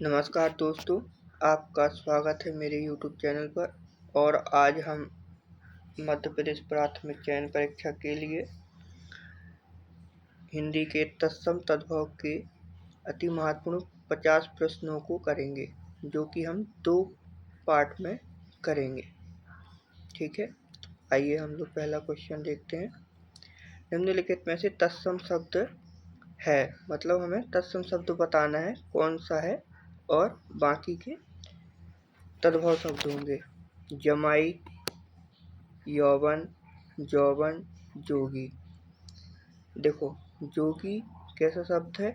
नमस्कार दोस्तों, आपका स्वागत है मेरे YouTube चैनल पर। और आज हम मध्य प्रदेश प्राथमिक चयन परीक्षा के लिए हिंदी के तत्सम तद्भव के अति महत्वपूर्ण 50 प्रश्नों को करेंगे, जो कि हम 2 पार्ट में करेंगे। ठीक है, आइए हम लोग पहला क्वेश्चन देखते हैं। निम्नलिखित में से तत्सम शब्द है, मतलब हमें तत्सम शब्द बताना है कौन सा है, और बाकी के तद्भव शब्द होंगे। जमाई, यौवन, जौवन, जोगी। देखो, जोगी कैसा शब्द है?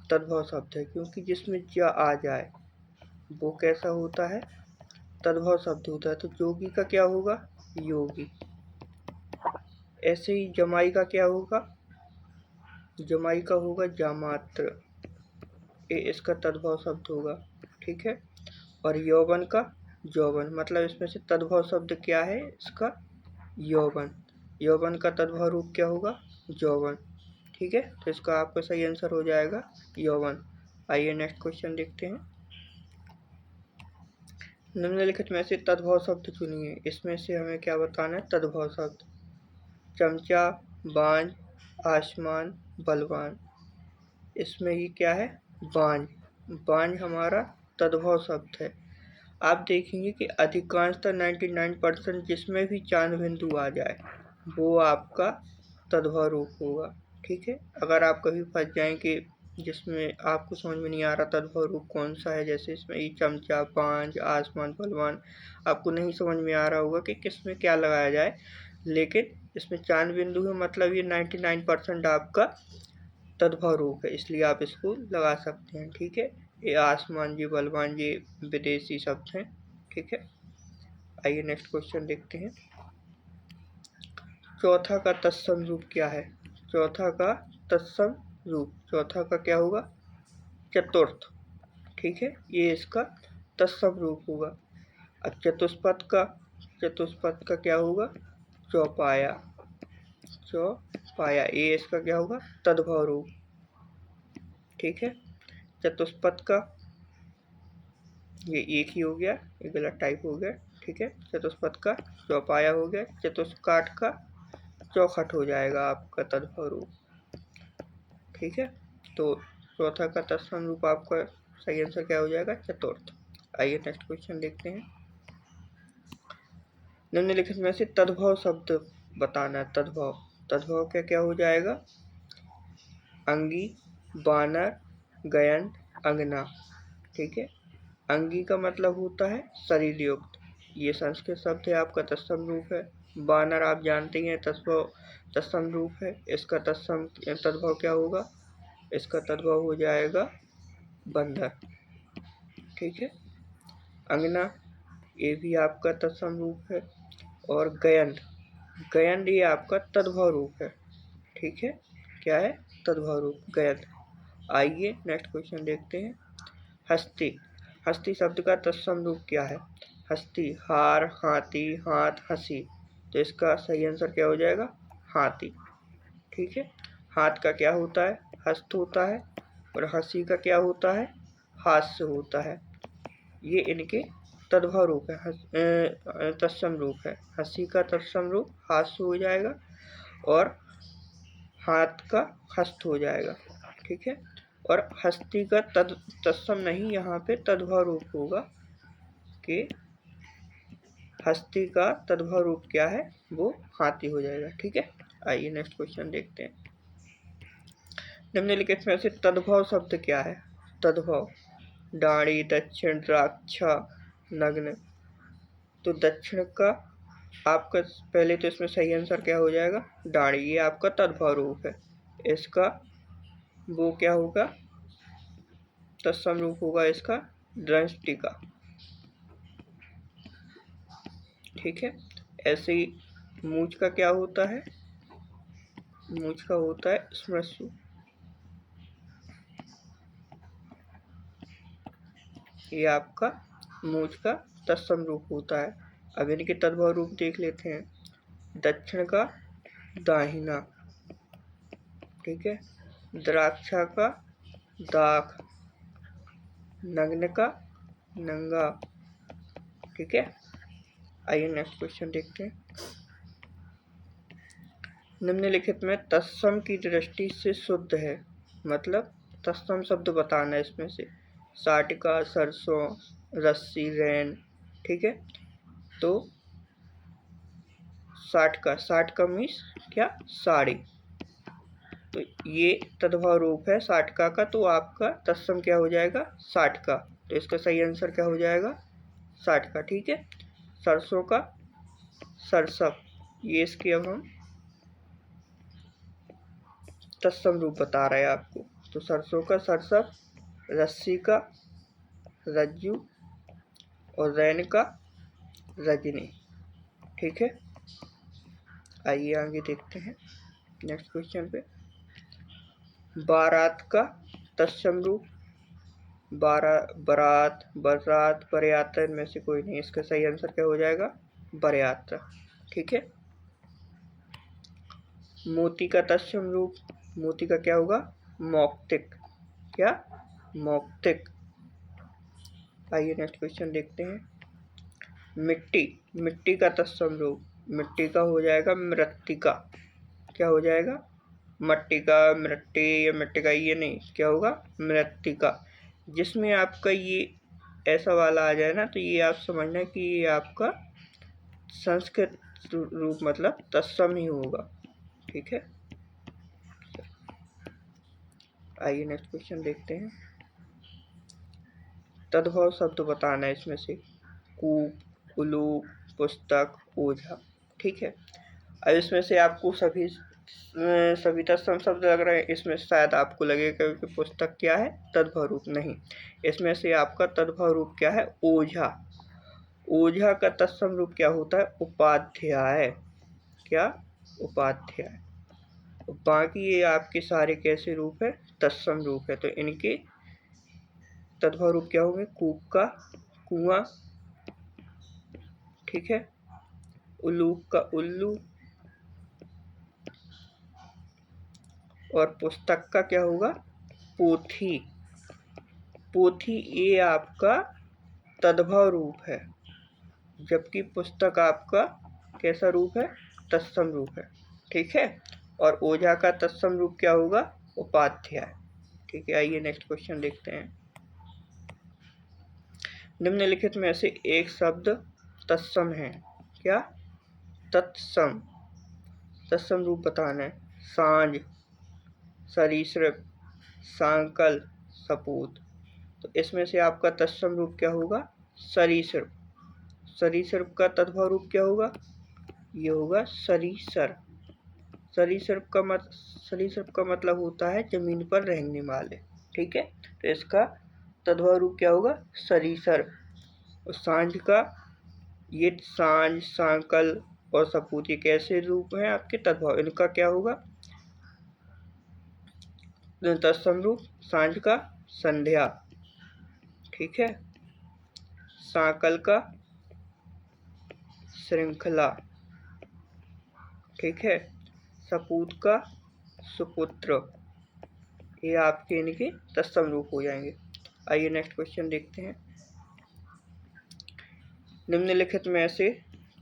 तद्भव शब्द है, क्योंकि जिसमें ज आ जाए वो कैसा होता है? तद्भव शब्द होता है। तो जोगी का क्या होगा? योगी। ऐसे ही जमाई का क्या होगा? जमाई का होगा जामात्र। ये इसका तद्भव शब्द होगा। ठीक है। और यौवन का जौवन, मतलब इसमें से तद्भव शब्द क्या है इसका? यौवन। यौवन का तद्भव रूप क्या होगा? जौवन। ठीक है, तो इसका आपका सही आंसर हो जाएगा यौवन। आइए नेक्स्ट क्वेश्चन देखते हैं। निम्नलिखित में से तद्भव शब्द चुनिए। इसमें से हमें क्या बताना है? तद्भव शब्द। चमचा, बांझ, आसमान, बलवान। इसमें ही क्या है? बांझ। बांझ हमारा तद्भव शब्द है। आप देखेंगे कि अधिकांशतः 99% जिसमें भी चांद बिंदु आ जाए वो आपका तद्भव रूप होगा। ठीक है, अगर आप कभी फंस जाएं कि जिसमें आपको समझ में नहीं आ रहा तद्भव रूप कौन सा है, जैसे इसमें ये चमचा, पांच, आसमान, बलवान, आपको नहीं समझ में आ रहा होगा कि किस में क्या लगाया जाए, लेकिन इसमें चांद बिंदु है, मतलब ये 99% आपका तद्भव रूप है, इसलिए आप इसको लगा सकते हैं। ठीक है, ये आसमान जी, बलवान जी विदेशी शब्द हैं। ठीक है, आइए नेक्स्ट क्वेश्चन देखते हैं। चौथा का तत्सम रूप क्या है? चौथा का तत्सम रूप, चौथा का क्या होगा? चतुर्थ। ठीक है, ये इसका तत्सम रूप होगा। अब चतुष्पद का, चतुष्पद का क्या होगा? चौपाया। चौपाया, ये इसका क्या होगा? तद्भव रूप। ठीक है, चतुष्पद का ये एक ही हो गया, ये गलत टाइप हो गया। ठीक है, चतुष्पद का चौपाया हो गया। चतुष्काठ का चौखट हो जाएगा आपका तद्भव रूप। ठीक है, तो चौथा का तत्सम रूप आपका सही आंसर क्या हो जाएगा? चतुर्थ। आइए नेक्स्ट क्वेश्चन देखते हैं। निम्नलिखित में से तद्भव शब्द बताना है। तद्भव, तद्भव क्या क्या हो जाएगा? अंगी, बानर, गयन, अंगना। ठीक है, अंगी का मतलब होता है शरीर युक्त, ये संस्कृत शब्द है, आपका तत्सम रूप है। बानर आप जानते ही हैं तत्सम रूप है, इसका तद्भव क्या होगा? इसका तद्भव हो जाएगा बंदर। ठीक है, अंगना ये भी आपका तत्सम रूप है। और गयन, गयन ये आपका तद्भव रूप है। ठीक है, क्या है? तद्भव रूप, गयन। आइए नेक्स्ट क्वेश्चन देखते हैं। हस्ती, हस्ती शब्द का तत्सम रूप क्या है? हस्ती, हार, हाथी, हाथ, हंसी। तो इसका सही आंसर क्या हो जाएगा? हाथी। ठीक है, हाथ का क्या होता है? हस्त होता है। और हंसी का क्या होता है? हास्य होता है। ये इनके तद्भव रूप है, तत्सम रूप है। हंसी का तत्सम रूप हास्य हो जाएगा, और हाथ का हस्त हो जाएगा। ठीक है, और हस्ती का तत्सम नहीं, यहाँ पे तद्भव रूप होगा कि हस्ती का तद्भव रूप क्या है? वो हाथी हो जाएगा। ठीक है, आइए नेक्स्ट क्वेश्चन देखते हैं। निम्नलिखित में से तद्भव शब्द क्या है? तद्भव, डाणी, दक्षिण, द्राक्षा, नग्न। तो दक्षिण का आपका पहले तो इसमें सही आंसर क्या हो जाएगा? डाणी, ये आपका तद्भव रूप है। इसका वो क्या होगा? तत्सम रूप होगा इसका दृष्टिका। ठीक है, ऐसे ही मूछ का क्या होता है? मूछ का होता है स्मृशु। ये आपका मूछ का तत्सम रूप होता है। अब इनके तद्भव रूप देख लेते हैं। दक्षिण का दाहिना। ठीक है, द्राक्षा का दाख। नग्न का नंगा। ठीक है, आइए नेक्स्ट क्वेश्चन देखते हैं। निम्नलिखित में तत्सम की दृष्टि से शुद्ध है, मतलब तत्सम शब्द बताना है इसमें से। साटिका, सरसों, रस्सी, रैन। ठीक है, तो साटिका मीन्स क्या, साड़ी। तो ये तद्भव रूप है साटिका का, तो आपका तत्सम क्या हो जाएगा, साटिका। तो इसका सही आंसर क्या हो जाएगा, साटिका। ठीक है, सरसों का सरसप, ये इसकी अब हम तत्सम रूप बता रहे हैं आपको। तो सरसों का सरसप, रस्सी का रज्जू और रैन का रजनी। ठीक है, आइए आगे देखते हैं नेक्स्ट क्वेश्चन पे। बारात का तत्सम रूप, बारात, बरात, बरयात्रा, इनमें से कोई नहीं। इसका सही आंसर क्या हो जाएगा, बरयात्रा। ठीक है, मोती का तत्सम रूप, मोती का क्या होगा, मौक्तिक। क्या, मौक्तिक। आइए नेक्स्ट क्वेश्चन देखते हैं। मिट्टी का तत्सम रूप, मिट्टी का हो जाएगा मृत्तिका। क्या हो जाएगा, मट्टी का, मृट्टी या मिट्टी का, ये नहीं, क्या होगा, मृत्तिका। जिसमें आपका ये ऐसा वाला आ जाए ना, तो ये आप समझना कि ये आपका संस्कृत रूप मतलब तत्सम ही होगा। ठीक है, आइए नेक्स्ट क्वेश्चन देखते हैं। तद्भव शब्द बताना है इसमें से। कूप, उलूप, पुस्तक, ओझा। ठीक है, अब इसमें से आपको सभी तत्सम शब्द लग रहे हैं। इसमें शायद आपको लगेगा कि पुस्तक क्या है, तद्भव रूप। नहीं, इसमें से आपका तद्भव रूप क्या है, ओझा। ओझा का तत्सम रूप क्या होता है, उपाध्याय। क्या, उपाध्याय। बाकी ये आपके सारे कैसे रूप है, तत्सम रूप है। तो इनके तद्भव रूप क्या होंगे, कूप का कुआं। ठीक है, उल्लूक का उल्लू, और पुस्तक का क्या होगा, पोथी। पोथी ये आपका तद्भव रूप है, जबकि पुस्तक आपका कैसा रूप है, तत्सम रूप है। ठीक है, और ओझा का तत्सम रूप क्या होगा, उपाध्याय। ठीक है, आइए नेक्स्ट क्वेश्चन देखते हैं। निम्नलिखित में से एक शब्द तत्सम है। क्या, तत्सम। तत्सम रूप बताना है। सांझ, सरीसृप, सांकल, सपूत। तो इसमें से आपका तत्सम रूप क्या होगा, सरीसृप। सरीसृप का तद्भव रूप क्या होगा, ये होगा सरीसर। सरीसृप का मतलब होता है जमीन पर रहने वाले। ठीक है, तो इसका तद्भव रूप क्या होगा, सरीसर। और सांझ का, ये सांझ, सांकल और सपूत, ये कैसे रूप हैं आपके तद्भव, इनका क्या होगा तत्सम रूप। सांझ का संध्या। ठीक है, सांकल का श्रृंखला। ठीक है, सपूत का सुपुत्र। ये आपके इनके तत्सम रूप हो जाएंगे। आइए नेक्स्ट क्वेश्चन देखते हैं। निम्नलिखित में से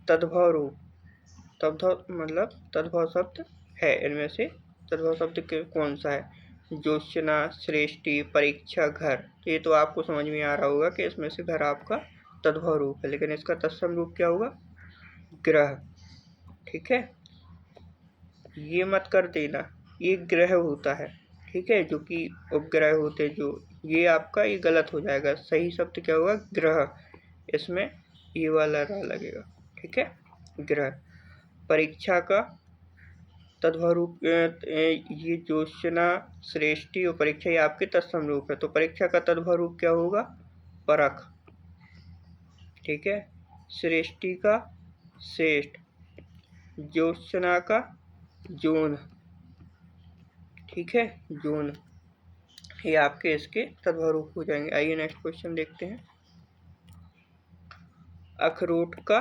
तद्भव रूप, तद्भव मतलब तद्भव शब्द है, इनमें से तद्भव शब्द कौन सा है, ज्योत्सना, श्रेष्ठी, परीक्षा, घर। ये तो आपको समझ में आ रहा होगा कि इसमें से घर आपका तद्भव रूप है, लेकिन इसका तत्सम रूप क्या होगा, ग्रह। ठीक है, ये मत कर देना, ये ग्रह होता है। ठीक है, जो कि उपग्रह होते हैं जो, ये आपका ये गलत हो जाएगा। सही शब्द क्या होगा, ग्रह। इसमें ये वाला रा लगेगा। ठीक है, ग्रह। परीक्षा का तद्भव रूप, ये ज्योत्सना, श्रेष्ठी और परीक्षा, ये आपके तत्सम रूप है। तो परीक्षा का तद्भव रूप क्या होगा, परख। ठीक है, श्रेष्ठी का श्रेष्ठ, ज्योत्सना का जोन। ठीक है, जोन। ये आपके इसके तद्भव रूप हो जाएंगे। आइए नेक्स्ट क्वेश्चन देखते हैं। अखरोट का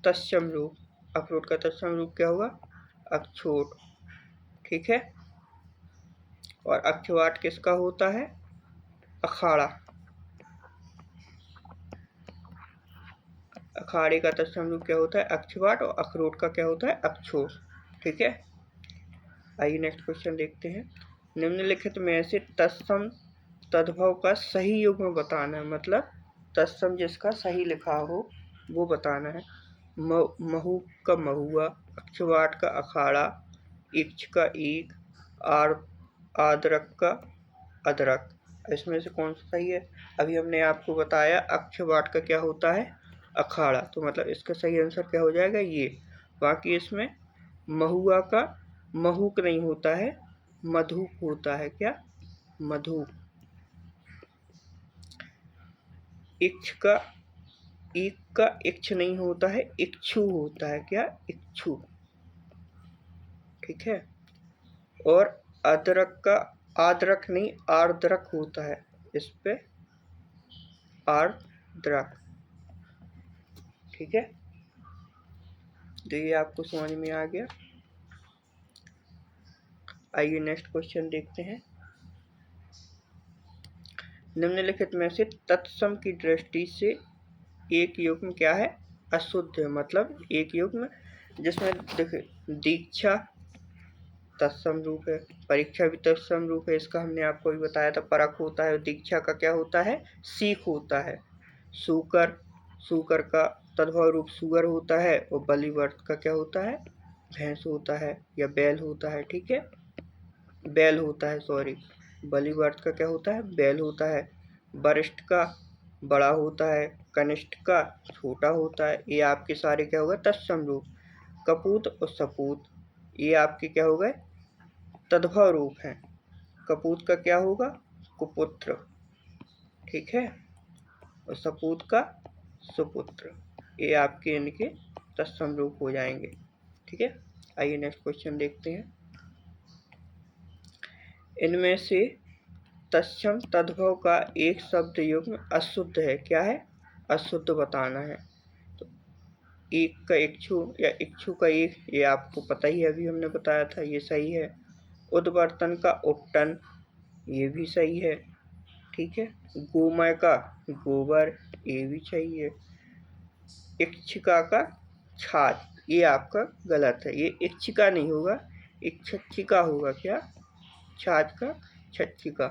तत्सम रूप, अखरोट का तत्सम रूप क्या होगा, अक्षोट। ठीक है, और अक्षवाट किसका होता है, अखाड़ा, अखाड़े का तत्सम रूप क्या होता है? अक्षवाट, और अखरोट का क्या होता है? अक्षोट। ठीक है, आइए नेक्स्ट क्वेश्चन देखते हैं। निम्नलिखित में से तत्सम तद्भव का सही युग्म बताना है, मतलब तत्सम जिसका सही लिखा हो वो बताना है। महू का महुआ, अक्षवाट का अखाड़ा, इक्ष का ईख, आदरक का अदरक। इसमें से कौन सा सही है? अभी हमने आपको बताया अक्षवाट का क्या होता है? अखाड़ा, तो मतलब इसका सही आंसर क्या हो जाएगा? ये। बाकी इसमें महुआ का महूक नहीं होता है, मधुक होता है। क्या? मधुक। इक्ष का ईख का इक्ष नहीं होता है, इक्षु होता है। क्या? इक्षु। ठीक है, और अदरक का आदरक नहीं आर्द्रक होता है, इस पे आर्द्रक। ठीक है, तो ये आपको समझ में आ गया। आइए नेक्स्ट क्वेश्चन देखते हैं। निम्नलिखित में से तत्सम की दृष्टि से एक युग्म क्या है? अशुद्ध है, मतलब एक युग्म जिसमें देखिए दीक्षा तत्सम रूप है, परीक्षा भी तत्सम रूप है, इसका हमने आपको भी बताया था। परख होता है, दीक्षा का क्या होता है? सीख होता है। सूकर, सूकर का तद्भव रूप सुगर होता है, और बलिवर्त का क्या होता है? भैंस होता है या बैल होता है। ठीक है, बैल होता है, सॉरी, बलिवर्त का क्या होता है? बैल होता है। वरिष्ठ का बड़ा होता है, कनिष्ठ का छोटा होता है। ये आपके सारे क्या होगा? तत्सम रूप। कपूत और सपूत ये आपके क्या हो गए? तद्भव रूप हैं। कपूत का क्या होगा? कुपुत्र। ठीक है, और सपूत का सुपुत्र। ये आपके इनके तत्सम रूप हो जाएंगे। ठीक है, आइए नेक्स्ट क्वेश्चन देखते हैं। इनमें से तत्सम तद्भव का एक शब्द युग्म अशुद्ध है। क्या है? अशुद्ध बताना है। तो एक का इक्षु या इक्षु का एक, ये आपको पता ही है, अभी हमने बताया था, ये सही है। उद्वर्तन का उट्टन, ये भी सही है। ठीक है, गोमय का गोबर, ये भी सही है। इक्षिका का छाछ, ये आपका गलत है, ये इक्षिका नहीं होगा, इक्षिका होगा। क्या? छाछ का छच्छिका।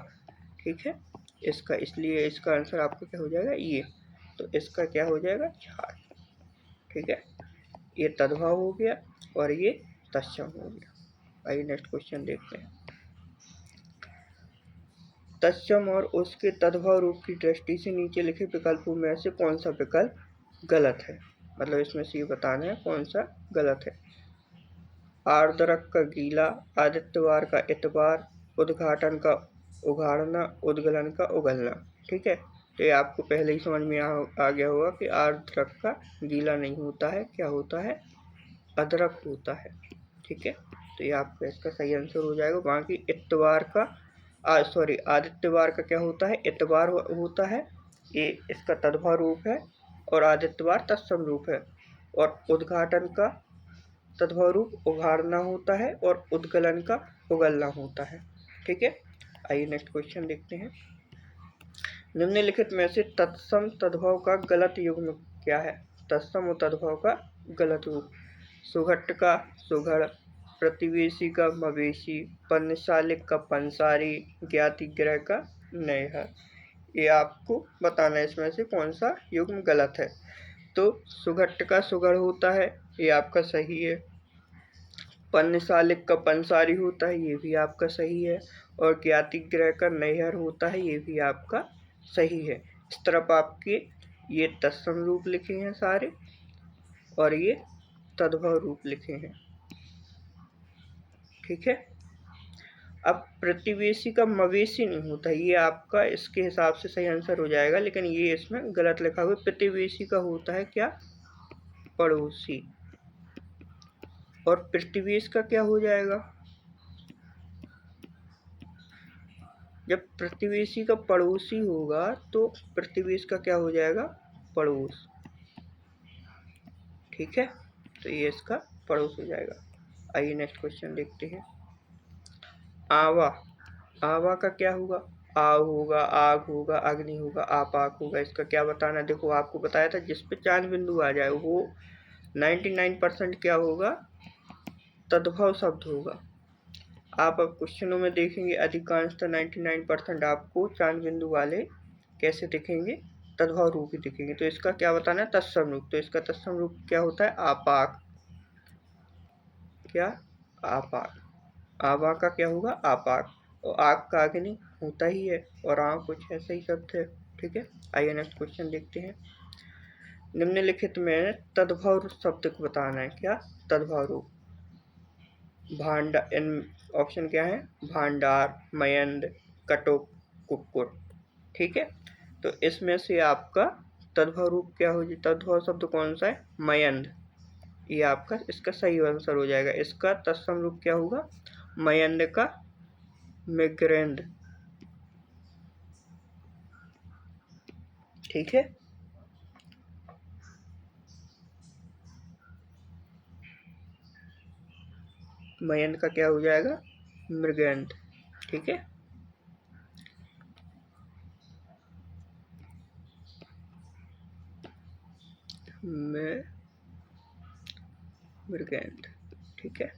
ठीक है, इसका इसलिए इसका आंसर आपको क्या हो जाएगा? ये। तो इसका क्या हो जाएगा? छाछ। ठीक है, ये तद्भव हो गया और ये तत्सम हो गया। आइए नेक्स्ट क्वेश्चन देखते हैं। तत्सम और उसके तद्भव रूप की दृष्टि से नीचे लिखे विकल्पों में से कौन सा विकल्प गलत है? मतलब इसमें से ये बताना है कौन सा गलत है। आर्द्रक का गीला, आदित्यवार का इतवार, उद्घाटन का उघाड़ना, उद्गलन का उगलना। ठीक है, तो ये आपको पहले ही समझ में आ गया होगा कि आर्द्रक का गीला नहीं होता है, क्या होता है? अदरक होता है। ठीक है, तो ये आपका इसका सही आंसर हो जाएगा। बाकी इतवार का सॉरी आदित्यवार का क्या होता है? इतवार होता है, ये इसका तद्भव रूप है, और आदित्यवार तत्सम रूप है। और उद्घाटन का तद्भव रूप उघाड़ना होता है, और उद्गलन का उगलना होता है। ठीक है, आइए नेक्स्ट क्वेश्चन देखते हैं। निम्नलिखित में से तत्सम तद्भव का गलत युग्म क्या है? तत्सम और तद्भव का गलत रूप। सुघट्ट का सुघड़, प्रतिवेशी का मवेशी, पन्नशालिक का पंसारी, ज्ञातिग्रह का नैहर। ये आपको बताना है इसमें से कौन सा युग्म गलत है। तो सुघट्ट का सुघड़ होता है, ये आपका सही है। पन्नशालिक का पंसारी होता है, ये भी आपका सही है। और ज्ञातिग्रह का नैहर होता है, ये भी आपका सही है। इस तरफ आपके ये तत्सम रूप लिखे हैं सारे, और ये तद्भव रूप लिखे हैं। ठीक है, अब प्रतिवेशी का मवेशी नहीं होता, ये आपका इसके हिसाब से सही आंसर हो जाएगा, लेकिन ये इसमें गलत लिखा हुआ है। प्रतिवेशी का होता है क्या? पड़ोसी। और प्रतिवेश का क्या हो जाएगा? जब प्रतिवेशी का पड़ोसी होगा तो प्रतिवेश का क्या हो जाएगा? पड़ोस। ठीक है, तो ये इसका पड़ोस हो जाएगा। आइए नेक्स्ट क्वेश्चन देखते हैं। आवा, आवा का क्या होगा? आग होगा, आग होगा, अग्नि होगा, आपाक होगा। इसका क्या बताना, देखो आपको बताया था जिस पे 4 बिंदु आ जाए वो 99% क्या होगा, तद्भव शब्द होगा। आप अब क्वेश्चनों में देखेंगे अधिकांशतः 99% आपको 4 बिंदु वाले कैसे दिखेंगे, तद्भव रूप ही दिखेंगे। तो इसका क्या बताना है, तत्सम रूप। तो इसका तत्सम रूप क्या होता है, आपाक। क्या, आपाक। आभा का क्या होगा, आपाक। और आग का अग्नि होता ही है, और आग कुछ ऐसा ही शब्द है। ठीक है, आइए नेक्स्ट क्वेश्चन देखते हैं। निम्नलिखित में तद्भव शब्द को बताना है, क्या, तद्भव रूप। भांडार, इन ऑप्शन क्या है, भांडार, मयंद, कटुक, कुक्कुट। ठीक है, तो इसमें से आपका तद्भव रूप क्या हो, तद्भव शब्द कौन सा है, मयंद। ये आपका इसका सही आंसर हो जाएगा। इसका तत्सम रूप क्या होगा, मयंद का मृगेंद्र। ठीक है, मयंद का क्या हो जाएगा, मृगेंद्र। ठीक है, मृगेंद्र। ठीक है,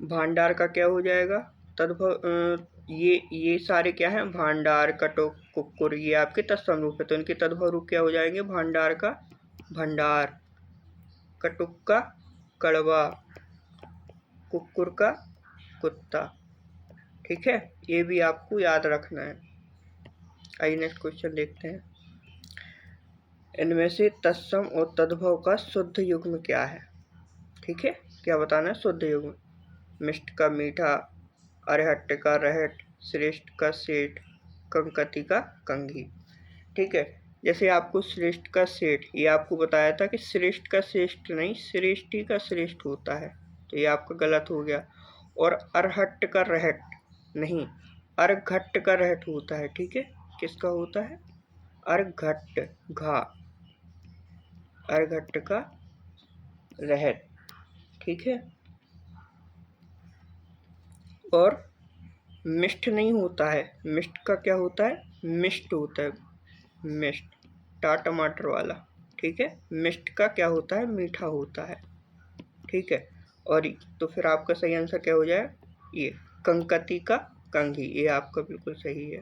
भांडार का क्या हो जाएगा, तद्भव। ये सारे क्या हैं, भांडार, कटुक, कुक्कुर, ये आपके तत्सम रूप है। तो इनके तद्भव रूप क्या हो जाएंगे, भांडार का भंडार, कटुक का कड़वा, कुक्कुर का कुत्ता। ठीक है, ये भी आपको याद रखना है। आइए नेक्स्ट क्वेश्चन देखते हैं। इनमें से तत्सम और तद्भव का शुद्ध युग्म क्या है। ठीक है, क्या बताना है, शुद्ध युग्म। मिष्ट का मीठा, अरहट का रहट, श्रेष्ठ का सेठ, कंकति का कंघी। ठीक है, जैसे आपको श्रेष्ठ का सेठ, ये आपको बताया था कि श्रेष्ठ का श्रेष्ठ नहीं, श्रेष्ठी का श्रेष्ठ होता है, तो ये आपका गलत हो गया। और अरहट का रहट नहीं, अरघट का रहट होता है। ठीक है, किसका होता है, अरघट, घा, अरघट का रहट। ठीक है, और मिष्ट नहीं होता है, मिष्ट का क्या होता है, मिष्ट होता है, मिष्ट, टमाटर वाला। ठीक है, मिष्ट का क्या होता है, मीठा होता है। ठीक है, और तो फिर आपका सही आंसर क्या हो जाए, ये कंकति का कंघी। ये आपका बिल्कुल सही है,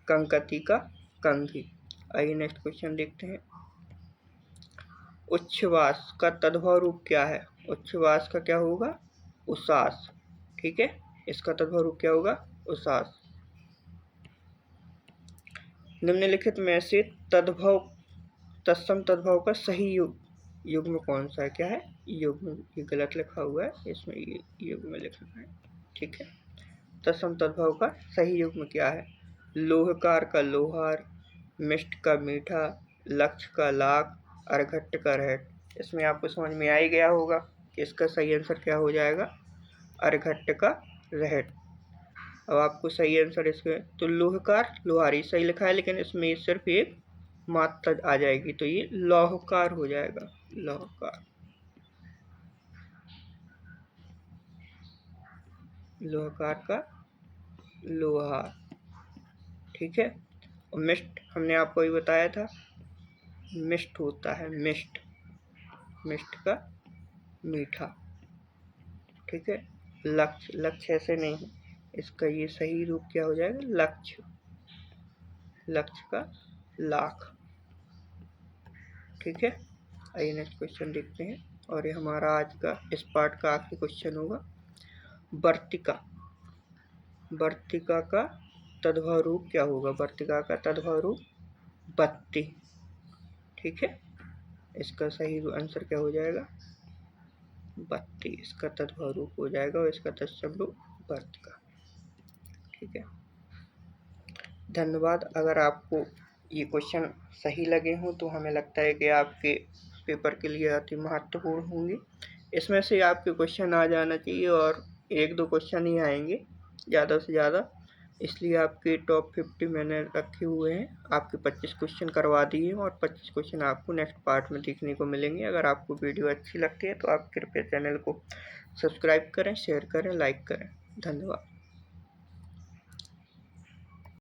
कंकति का कंघी। आइए नेक्स्ट क्वेश्चन देखते हैं। उच्छ्वास का तद्भव रूप क्या है, उच्छ्वास का क्या होगा, उसास। ठीक है, इसका तद्भव रूप क्या होगा, उसास। निम्नलिखित में से तद्भव, तत्सम तद्भव का सही युग्म कौन सा है, क्या है, युग्म। ये गलत लिखा हुआ है, इसमें ये युग्म लिखना है। ठीक है, तत्सम तद्भव का सही युग्म क्या है, लोहकार का लोहार, मिष्ट का मीठा, लक्ष्य का लाख, अरघट का रहट। इसमें आपको समझ में आ ही गया होगा कि इसका सही आंसर क्या हो जाएगा, अरघट का रहट। अब आपको सही आंसर इसमें, तो लोहकार लोहारी सही लिखा है, लेकिन इसमें सिर्फ एक मात्रा आ जाएगी, तो ये लौहकार हो जाएगा, लौहकार, लोहकार का लोहा। ठीक है, और मिष्ट हमने आपको ही बताया था, मिष्ट होता है, मिष्ट, मिष्ट का मीठा। ठीक है, लक्ष्य, लक्ष्य ऐसे नहीं, इसका ये सही रूप क्या हो जाएगा, लक्ष्य, लक्ष्य का लाख। ठीक है, आइए नेक्स्ट क्वेश्चन देखते हैं, और ये हमारा आज का इस पार्ट का आखिरी क्वेश्चन होगा। वर्तिका, वर्तिका का तद्भव रूप क्या होगा, वर्तिका का तद्भव रूप बत्ती। ठीक है, इसका सही आंसर क्या हो जाएगा, बत्ती, इसका तद्भव रूप हो जाएगा, और इसका तत्सम रूप वर्तिका। ठीक है, धन्यवाद। अगर आपको ये क्वेश्चन सही लगे हों तो हमें लगता है कि आपके पेपर के लिए अति महत्वपूर्ण होंगे। इसमें से आपके क्वेश्चन आ जाना चाहिए, और 1-2 क्वेश्चन ही आएंगे ज़्यादा से ज़्यादा, इसलिए आपके टॉप 50 मैंने रखे हुए हैं। आपके 25 क्वेश्चन करवा दिए हैं, और 25 क्वेश्चन आपको नेक्स्ट पार्ट में देखने को मिलेंगे। अगर आपको वीडियो अच्छी लगती है तो आप कृपया चैनल को सब्सक्राइब करें, शेयर करें, लाइक करें। धन्यवाद।